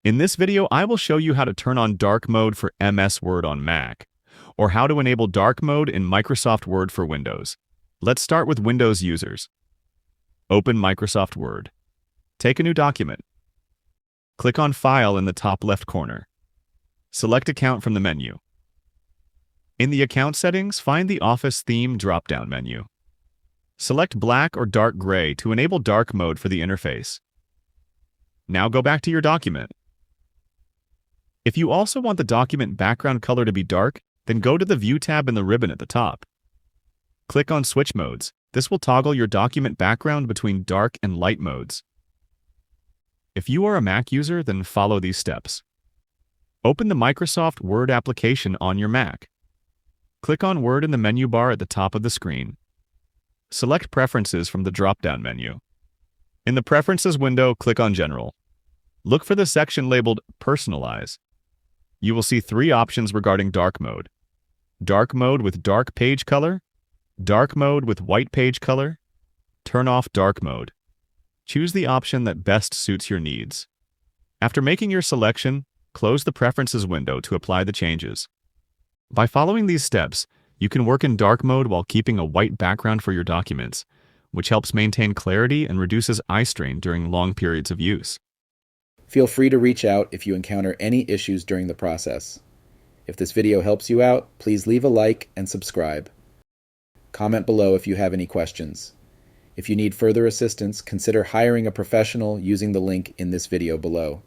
In this video, I will show you how to turn on dark mode for MS Word on Mac, or how to enable dark mode in Microsoft Word for Windows. Let's start with Windows users. Open Microsoft Word. Take a new document. Click on File in the top left corner. Select Account from the menu. In the Account settings, find the Office Theme drop-down menu. Select black or dark gray to enable dark mode for the interface. Now go back to your document. If you also want the document background color to be dark, then go to the View tab in the ribbon at the top. Click on Switch Modes. This will toggle your document background between dark and light modes. If you are a Mac user, then follow these steps. Open the Microsoft Word application on your Mac. Click on Word in the menu bar at the top of the screen. Select Preferences from the drop-down menu. In the Preferences window, click on General. Look for the section labeled Personalize. You will see three options regarding dark mode. Dark mode with dark page color, dark mode with white page color, turn off dark mode. Choose the option that best suits your needs. After making your selection, close the Preferences window to apply the changes. By following these steps, you can work in dark mode while keeping a white background for your documents, which helps maintain clarity and reduces eye strain during long periods of use. Feel free to reach out if you encounter any issues during the process. If this video helps you out, please leave a like and subscribe. Comment below if you have any questions. If you need further assistance, consider hiring a professional using the link in this video below.